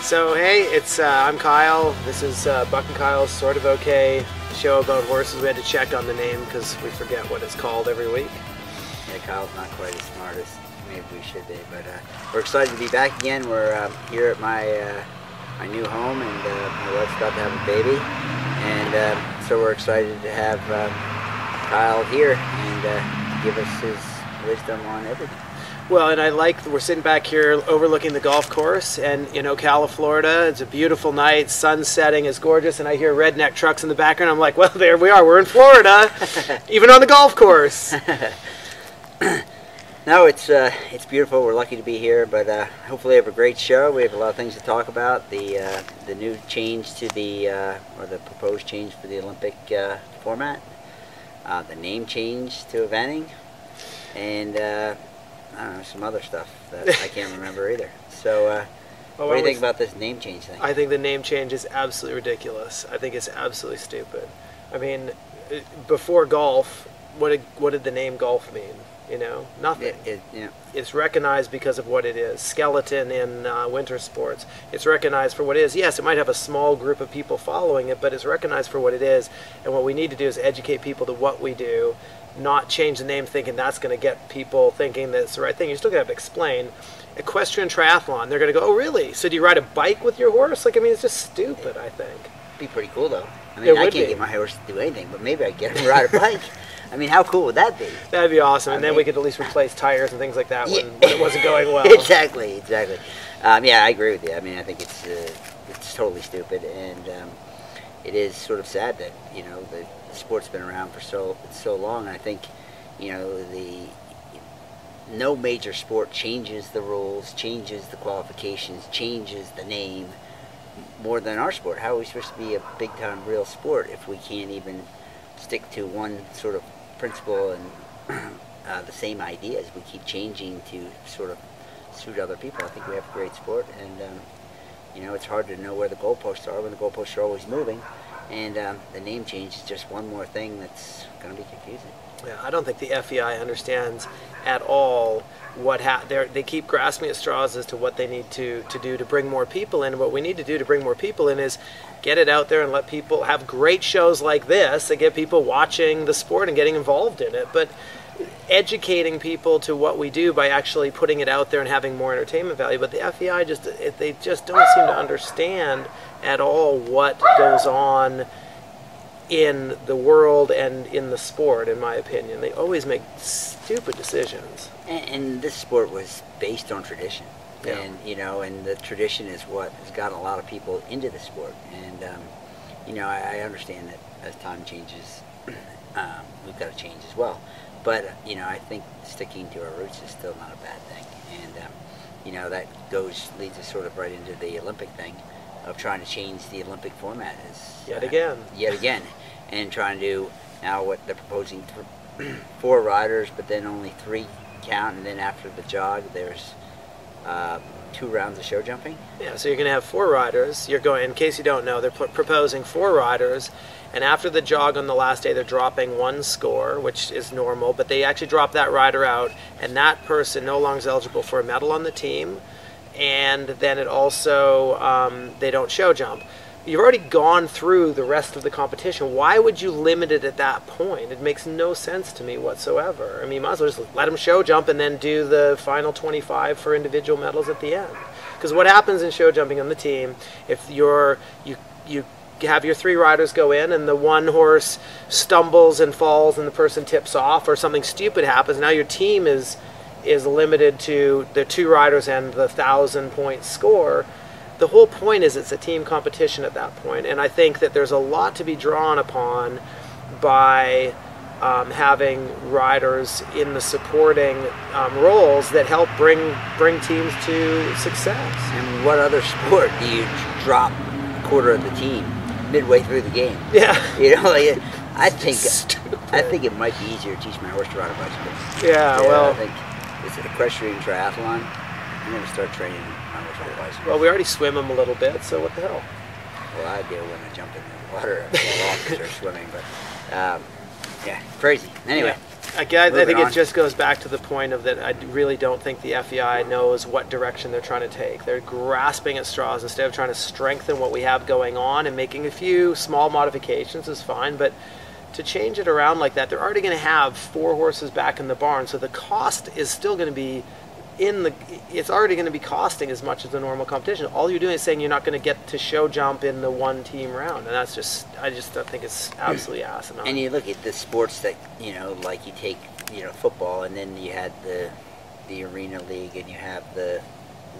So hey, it's I'm Kyle. This is Buck and Kyle's Sort of Okay show about horses. We had to check on the name because we forget what it's called every week. Yeah, Kyle's not quite as smart as maybe we should be, but we're excited to be back again. We're here at my new home, and my wife's about to have a baby, and so we're excited to have Kyle here and give us his wisdom on everything. Well, and we're sitting back here overlooking the golf course and in Ocala, Florida. It's a beautiful night, sun setting is gorgeous, and I hear redneck trucks in the background. I'm like, well, there we are, we're in Florida, even on the golf course. No, it's beautiful. We're lucky to be here, but hopefully we have a great show. We have a lot of things to talk about. The new change to or the proposed change for the Olympic format, the name change to eventing, and I don't know, some other stuff that I can't remember either. So, what do you think about this name change thing? I think the name change is absolutely ridiculous. I think it's absolutely stupid. I mean, before golf, what did the name golf mean? You know, nothing. Yeah. It's recognized because of what it is. Skeleton in winter sports. It's recognized for what it is. Yes, it might have a small group of people following it, but it's recognized for what it is. And what we need to do is educate people to what we do, not change the name thinking that's going to get people thinking that's the right thing. You're still going to have to explain. Equestrian triathlon, they're going to go, oh really? So do you ride a bike with your horse? Like, I mean, it's just stupid, I think. It'd be pretty cool though. I mean, I can't get my horse to do anything, but maybe I could get him to ride a bike. I mean, how cool would that be? That'd be awesome, and then we could at least replace tires and things like that when it wasn't going well. Exactly. Yeah, I agree with you. I mean, I think it's totally stupid, and it is sort of sad that, you know, the sport's been around for so long. And I think, you know, no major sport changes the rules, changes the qualifications, changes the name more than our sport. How are we supposed to be a big-time real sport if we can't even stick to one sort of principle and the same ideas? We keep changing to sort of suit other people. I think we have a great sport, and you know, it's hard to know where the goalposts are when the goalposts are always moving, and the name change is just one more thing that's going to be confusing. Yeah, I don't think the FEI understands at all what they keep grasping at straws as to what they need to do to bring more people in. And what we need to do to bring more people in is get it out there and let people have great shows like this that get people watching the sport and getting involved in it. But educating people to what we do by actually putting it out there and having more entertainment value. But the FEI they just don't seem to understand at all what goes on in the world and in the sport, in my opinion. They always make stupid decisions. And this sport was based on tradition. Yeah. And, you know, and the tradition is what has gotten a lot of people into the sport. And, you know, I understand that as time changes, we've got to change as well. But, you know, I think sticking to our roots is still not a bad thing. And, you know, that leads us sort of right into the Olympic thing of trying to change the Olympic format. Yet again. And trying to, now what they're proposing, 4 riders, but then only 3 count, and then after the jog, there's 2 rounds of show jumping. Yeah, so you're going to have 4 riders. You're going, in case you don't know, they're proposing 4 riders, and after the jog on the last day, they're dropping 1 score, which is normal, but they actually drop that rider out, and that person no longer is eligible for a medal on the team, and then it also, they don't show jump. You've already gone through the rest of the competition. Why would you limit it at that point? It makes no sense to me whatsoever. I mean, you might as well just let them show jump and then do the final 25 for individual medals at the end. Because what happens in show jumping on the team, if you have your 3 riders go in and the one horse stumbles and falls and the person tips off or something stupid happens, now your team is limited to the 2 riders and the 1,000-point score. The whole point is it's a team competition at that point, and I think that there's a lot to be drawn upon by having riders in the supporting roles that help bring teams to success. And what other sport do you drop a quarter of the team midway through the game? Yeah, you know, like, I think it might be easier to teach my horse to ride a bicycle. Yeah, well, I think it's an equestrian triathlon. I'm going to start training my horse on a bicycle. Well, we already swim them a little bit, so what the hell? Well, I'd be able to jump in the water and fall off and start swimming, but yeah, crazy. Anyway. Yeah. Again, I think on. it just goes back to the point of that I really don't think the FEI knows what direction they're trying to take. They're grasping at straws instead of trying to strengthen what we have going on, and making a few small modifications is fine, but to change it around like that, they're already going to have 4 horses back in the barn, so the cost is still going to be it's already going to be costing as much as the normal competition. All you're doing is saying you're not going to get to show jump in the 1-team round, and that's just, I just don't think it's absolutely asinine. And you look at the sports that, like you take, football, and then you had the Arena League, and you have the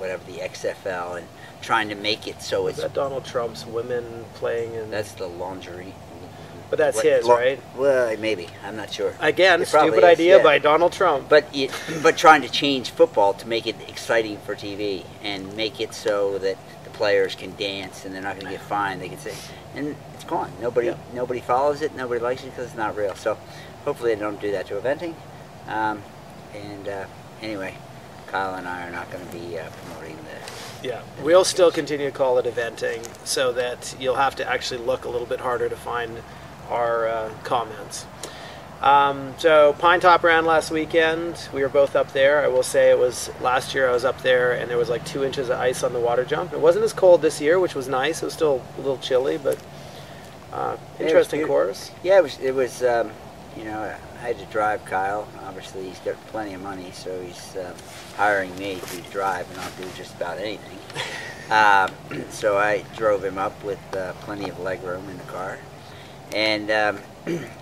XFL, and trying to make it so it's... Is that Donald Trump's women playing in... That's the lingerie. But that's his, right? Well, maybe. I'm not sure. Again, stupid idea by Donald Trump. But trying to change football to make it exciting for TV and make it so that the players can dance and they're not going to get fined. They can say, and it's gone. Nobody follows it. Nobody likes it because it's not real. So hopefully they don't do that to eventing. Anyway, Kyle and I are not going to be promoting the... Yeah, we'll still continue to call it eventing, so that you'll have to actually look a little bit harder to find our comments. So Pinetop ran last weekend. We were both up there. I will say it was last year I was up there and there was like 2 inches of ice on the water jump. It wasn't as cold this year, which was nice. It was still a little chilly, but interesting course. Yeah, it was I had to drive Kyle. Obviously he's got plenty of money, so he's hiring me to drive, and I'll do just about anything. So I drove him up with plenty of leg room in the car. And yeah,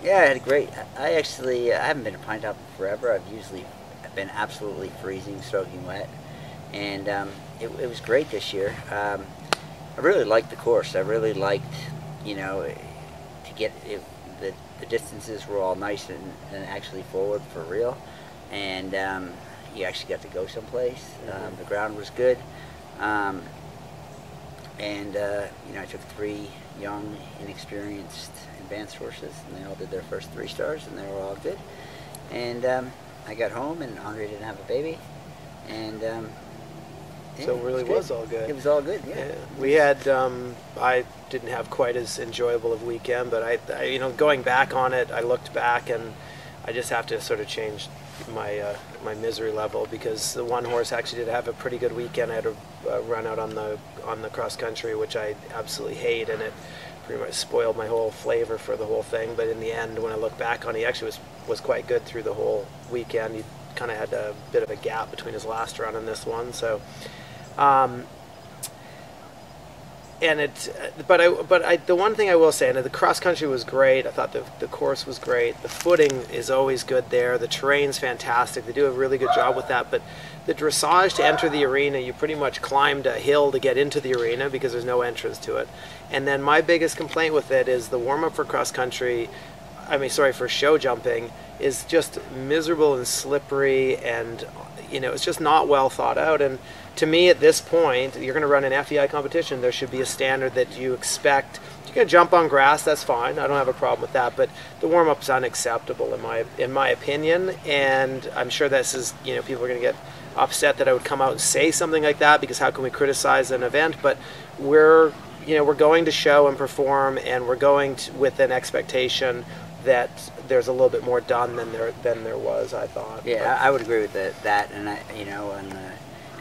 I had a great. I haven't been to Pinetop in forever. I've been absolutely freezing, soaking wet, and it was great this year. I really liked the course. I really liked, to get it, the distances were all nice and actually forward for real, and you actually got to go someplace. The ground was good, and I took 3 young, inexperienced, advanced horses, and they all did their first 3 stars, and they were all good. And I got home, and Andre didn't have a baby, and so it really was all good. It was all good, yeah. We had, I didn't have quite as enjoyable of a weekend, but I going back on it, I looked back, and I just have to sort of change my my misery level, because the one horse actually did have a pretty good weekend. I had a run out on the cross country, which I absolutely hate, and it pretty much spoiled my whole flavor for the whole thing. But in the end, when I look back on it, he actually was quite good through the whole weekend. He kind of had a bit of a gap between his last run and this one, so. The one thing I will say, and the cross country was great. I thought the course was great. The footing is always good there. The terrain's fantastic. They do a really good job with that. But the dressage to enter the arena, you pretty much climbed a hill to get into the arena because there's no entrance to it. And then my biggest complaint with it is the warm up for cross country. For show jumping is just miserable and slippery, and it's just not well thought out. And to me, at this point, you're going to run an FEI competition. There should be a standard that you expect. You're going to jump on grass, that's fine. I don't have a problem with that. But the warm-up is unacceptable in my opinion. And I'm sure this is, people are going to get upset that I would come out and say something like that, because how can we criticize an event? But we're going to show and perform, and we're going with an expectation that there's a little bit more done than there was, I thought. Yeah, I would agree with that, and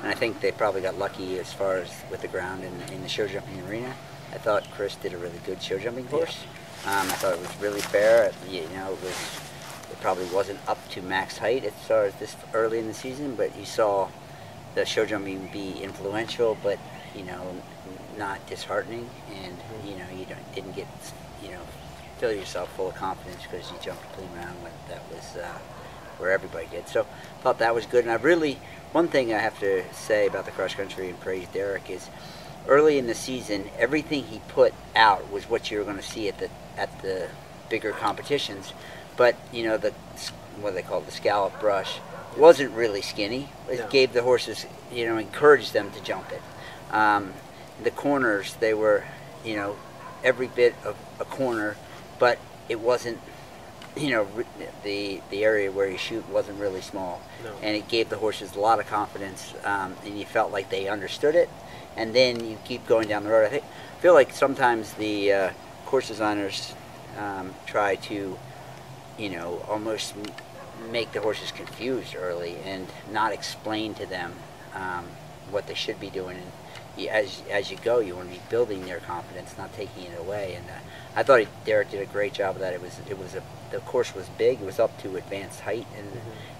and I think they probably got lucky as far as with the ground in the show jumping arena. I thought Chris did a really good show jumping course. Yeah. I thought it was really fair. It probably wasn't up to max height as far as this early in the season, but you saw the show jumping be influential, but not disheartening, and you didn't get fill yourself full of confidence because you jumped a clean round when that was where everybody did. So I thought that was good. And one thing I have to say about the cross country and praise Derek is early in the season, everything he put out was what you were going to see at the bigger competitions. But what they call the scallop brush wasn't really skinny. It gave the horses, encouraged them to jump it. The corners, they were, every bit of a corner, but it wasn't, the area where you shoot wasn't really small. No. And it gave the horses a lot of confidence, and you felt like they understood it. And then you keep going down the road. I feel like sometimes the course designers try to, almost make the horses confused early and not explain to them what they should be doing. And as you go, you want to be building their confidence, not taking it away. And I thought Derek did a great job of that. The course was big. It was up to advanced height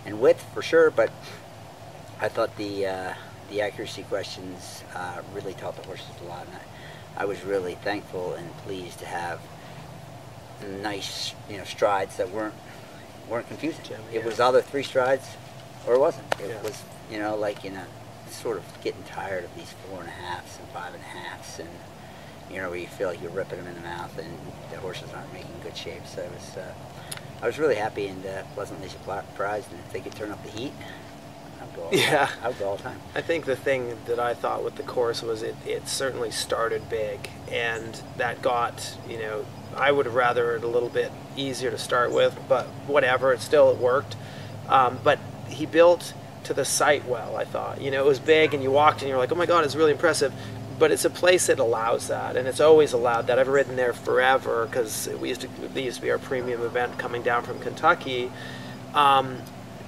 and width for sure, but I thought the accuracy questions really taught the horses a lot. And I was really thankful and pleased to have nice, strides that weren't confusing. It was either 3 strides or it wasn't. It was, sort of getting tired of these 4.5s and 5.5s, and where you feel like you're ripping them in the mouth and the horses aren't making good shape. So I was really happy and pleasantly surprised. And if they could turn up the heat, I would go all the time. I think the thing that I thought with the course was it certainly started big, and that got, I would have rather it a little bit easier to start with, but whatever, it worked. But he built to the site well, I thought. It was big, and you walked and you're like, oh my God, it's really impressive. But it's a place that allows that, and it's always allowed that. I've ridden there forever because they used to be our premium event coming down from Kentucky.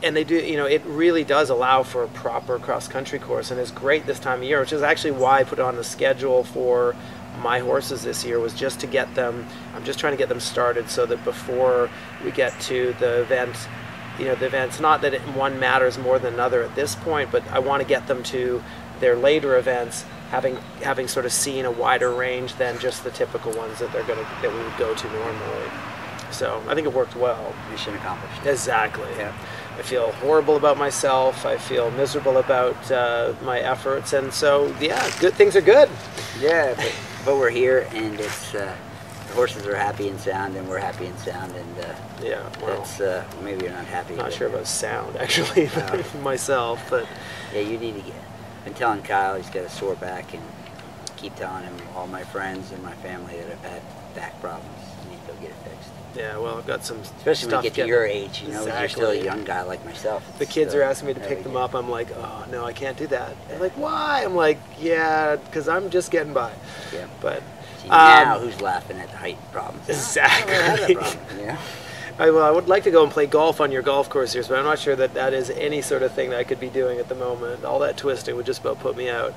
And they do, it really does allow for a proper cross-country course, and it's great this time of year, which is actually why I put it on the schedule for my horses this year, was just to get them, I'm just trying to get them started so that before we get to the event, the events, not that one matters more than another at this point, but I want to get them to their later events having sort of seen a wider range than just the typical ones that we would go to normally. So I think it worked well. Mission accomplished. Exactly. Yeah. I feel horrible about myself. I feel miserable about my efforts, and so good things are good. Yeah, but we're here, and it's the horses are happy and sound, and we're happy and sound, and that's maybe you're not happy. Not sure about sound actually myself, but yeah, you need to get. Been telling Kyle he's got a sore back, and keep telling him all my friends and my family that have had back problems need to go get it fixed. Yeah, well, I've got some especially when you get to your age, exactly. You're still a young guy like myself. The kids are asking me to pick them up. I'm like, oh no, I can't do that. They're like, why? I'm like, yeah, because I'm just getting by. Yeah. But see, now who's laughing at the height problems? Exactly. I have that problem, yeah. I would like to go and play golf on your golf course here, but I'm not sure that is any sort of thing that I could be doing at the moment. All that twisting would just about put me out.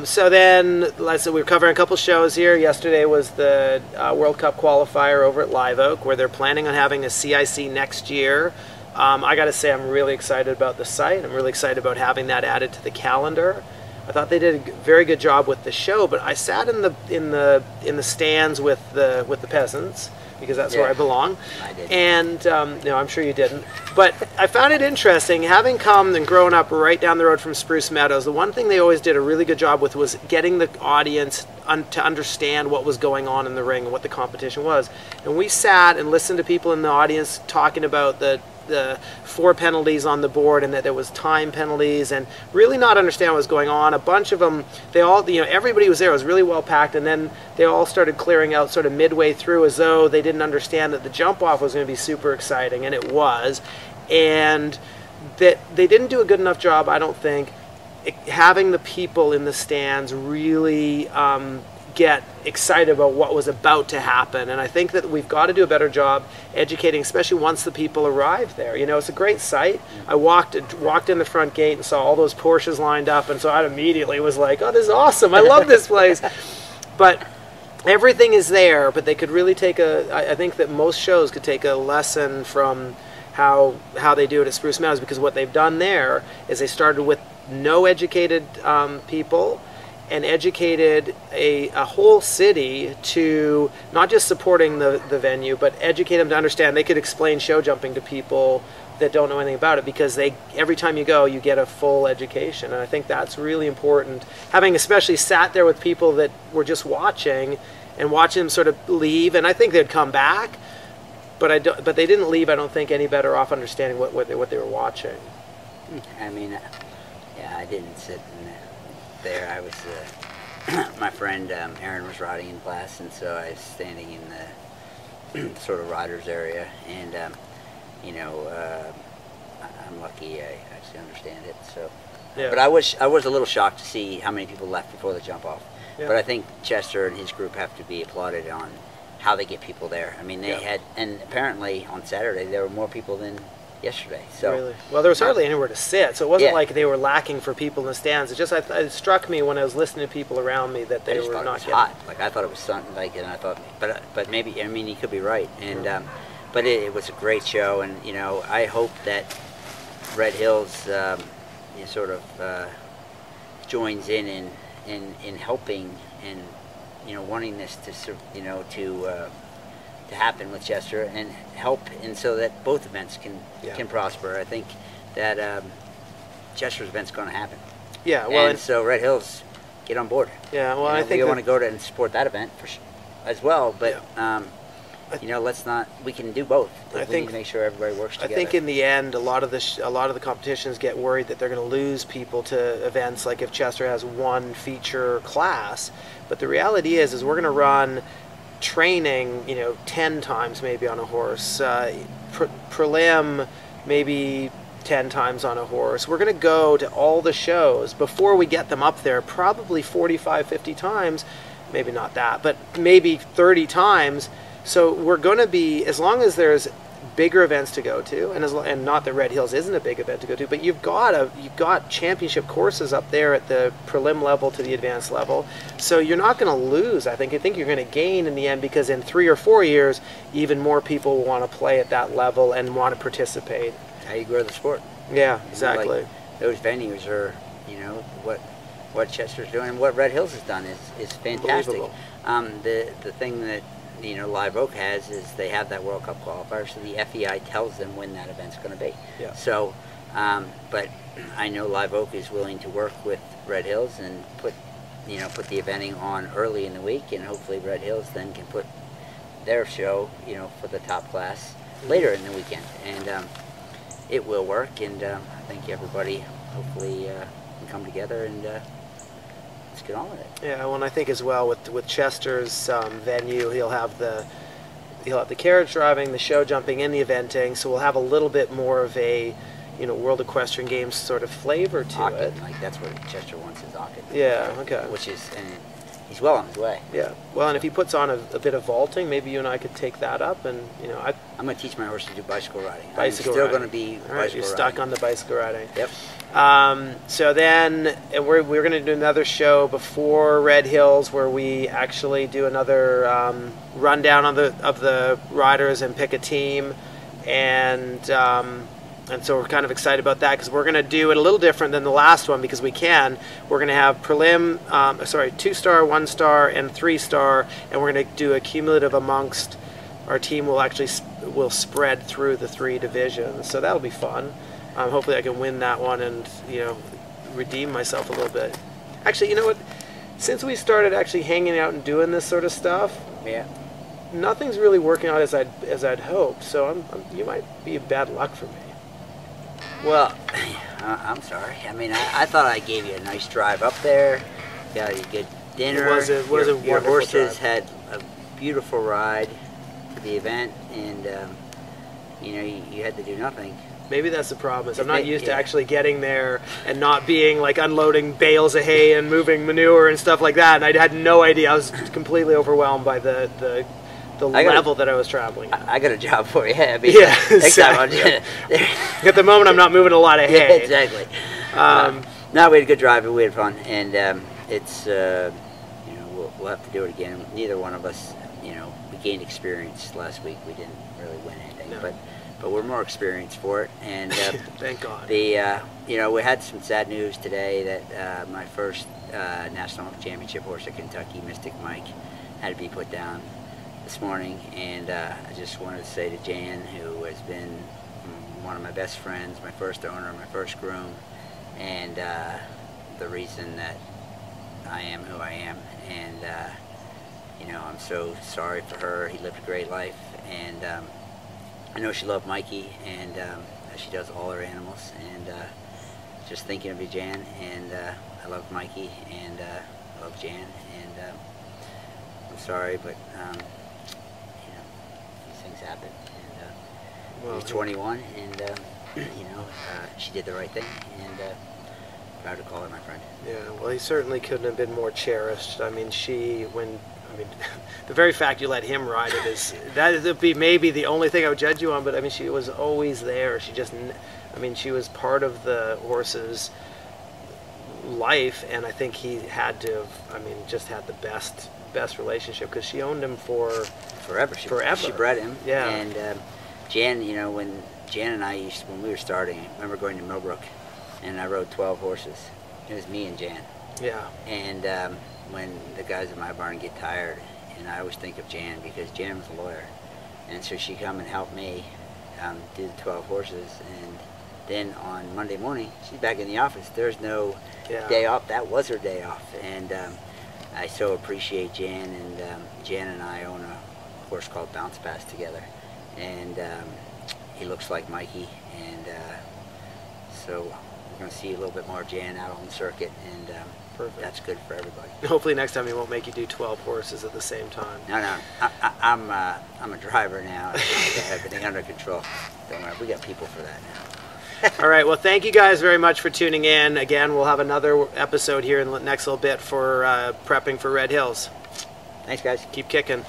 So then, we're covering a couple shows here. Yesterday was the World Cup qualifier over at Live Oak, where they're planning on having a CIC next year. I got to say, I'm really excited about the site. I'm really excited about having that added to the calendar. I thought they did a very good job with the show, but I sat in the stands with the peasants, because that's where I belong. I did. And no, I'm sure you didn't. But I found it interesting, having come and grown up right down the road from Spruce Meadows, the one thing they always did a really good job with was getting the audience to understand what was going on in the ring and what the competition was. And we sat and listened to people in the audience talking about the 4 penalties on the board, and that there was time penalties, and really not understand what was going on. A bunch of them, they all, everybody was there. It was really well packed, and then they all started clearing out sort of midway through, as though they didn't understand that the jump off was going to be super exciting, and it was. And that they didn't do a good enough job, I don't think, having the people in the stands really get excited about what was about to happen. And I think that we've got to do a better job educating, especially once the people arrive there. It's a great site. I walked in the front gate and saw all those Porsches lined up, and so I immediately was like, oh, this is awesome. I love this place. But everything is there, but they could really I think that most shows could take a lesson from how they do it at Spruce Meadows, because what they've done there is they started with no educated people, and educated a whole city to not just supporting the venue, but educate them to understand. They could explain show jumping to people that don't know anything about it, because every time you go, you get a full education. And I think that's really important. Having especially sat there with people that were just watching, and watching them sort of leave, and I think they'd come back, but they didn't leave, I don't think, any better off understanding what they were watching. I mean, yeah, I didn't sit in there. I was my friend Aaron was riding in class, and so I was standing in the sort of riders area, and I'm lucky I actually understand it. So, but I was a little shocked to see how many people left before the jump off. Yeah. But I think Chester and his group have to be applauded on how they get people there. I mean, they had, and apparently on Saturday there were more people than yesterday. So really? Well, there was hardly anywhere to sit, so it wasn't Yeah. like they were lacking for people in the stands. It just it struck me when I was listening to people around me that I they just were thought not it was getting. hot. Like, I thought it was something like, and I thought, but maybe, I mean, you could be right. And but it was a great show, and you know, I hope that Red Hills sort of joins in helping and wanting this to to happen with Chester and help, and so that both events can prosper. I think that Chester's event's going to happen. Yeah, well, and so Red Hills, get on board. Yeah, well, I think we want to go to and support that event as well, but. Yeah. Let's not. We can do both. I we think need to make sure everybody works together. I think in the end, a lot of the competitions get worried that they're going to lose people to events like if Chester has one feature class. But the reality is we're going to run training, 10 times maybe on a horse, prelim maybe 10 times on a horse. We're going to go to all the shows before we get them up there, probably 45, 50 times, maybe not that, but maybe 30 times. So we're going to be, as long as there's bigger events to go to, and not that Red Hills isn't a big event to go to, but you've got championship courses up there at the prelim level to the advanced level. So you're not going to lose. I think you're going to gain in the end, because in 3 or 4 years, even more people will want to play at that level and want to participate. How you grow the sport. Yeah, exactly. Like, those venues are, what Chester's doing, and what Red Hills has done is fantastic. The thing that Live Oak has is they have that World Cup qualifier, so the FEI tells them when that event's going to be. Yeah. So, but I know Live Oak is willing to work with Red Hills and put the eventing on early in the week, and hopefully Red Hills then can put their show, for the top class later in the weekend, and it will work. And I think everybody hopefully can come together and. Let's get on with it. Yeah, well, and I think as well with Chester's venue, he'll have the carriage driving, the show jumping, and the eventing. So we'll have a little bit more of a World Equestrian Games sort of flavor to it. Like that's what Chester wants is Ocala. Yeah. Okay. Which is, and he's well on his way. Yeah. Well, and if he puts on a bit of vaulting, maybe you and I could take that up, and I'm going to teach my horse to do bicycle riding. I'm still going to be bicycle riding. You're stuck on the bicycle riding. Yep. So then we're going to do another show before Red Hills where we actually do another rundown of the riders and pick a team, and so we're kind of excited about that because we're going to do it a little different than the last one because we can. We're going to have prelim, 2-star, 1-star, and 3-star, and we're going to do a cumulative amongst our team. Will spread through the 3 divisions, so that'll be fun. Hopefully I can win that one and, redeem myself a little bit. Actually, you know what? Since we started actually hanging out and doing this sort of stuff, yeah, nothing's really working out as I'd hoped. So you might be bad luck for me. Well, I'm sorry. I mean, I thought I gave you a nice drive up there. Got you a good dinner. Your horses had a beautiful ride to the event, and you had to do nothing. Maybe that's the problem. I'm not used to actually getting there and not being like unloading bales of hay and moving manure and stuff like that. And I had no idea. I was completely overwhelmed by the level that I was traveling at. I got a job for you. I mean, yeah, exactly. At the moment, I'm not moving a lot of hay. Yeah, exactly. No, we had a good drive and we had fun. And it's we'll have to do it again. Neither one of us, we gained experience last week. We didn't really win anything, but we're more experienced for it, and thank God. We had some sad news today that my first national championship horse at Kentucky, Mystic Mike, had to be put down this morning, and I just wanted to say to Jan, who has been one of my best friends, my first owner, my first groom, and the reason that I am who I am, and I'm so sorry for her. He lived a great life, and I know she loved Mikey, and she does all her animals, and just thinking of you, Jan, and I love Mikey, and I love Jan, and I'm sorry, but these things happen, and he's 21, and she did the right thing, and proud to call her my friend. Yeah, well, he certainly couldn't have been more cherished. I mean, when I mean, the very fact you let him ride it is, that would be maybe the only thing I would judge you on, but I mean, she was always there. She just, I mean, she was part of the horse's life, and I think he had to have, I mean, just had the best relationship, because she owned him for forever. She bred him. Yeah. And Jan, you know, when Jan and I when we were starting, I remember going to Millbrook, and I rode 12 horses. It was me and Jan. Yeah. And when the guys at my barn get tired, and I always think of Jan, because Jan was a lawyer, and so she come and help me do the 12 horses, and then on Monday morning she's back in the office. There's no day off. That was her day off, and I so appreciate Jan. And Jan and I own a horse called Bounce Pass together, and he looks like Mikey, and so we're going to see a little bit more of Jan out on the circuit, and that's good for everybody. Hopefully next time he won't make you do 12 horses at the same time. No, I'm a driver now. I have everything under control. Don't worry, we got people for that now. All right, well, thank you guys very much for tuning in. Again, we'll have another episode here in the next little bit for prepping for Red Hills. Thanks, guys. Keep kicking.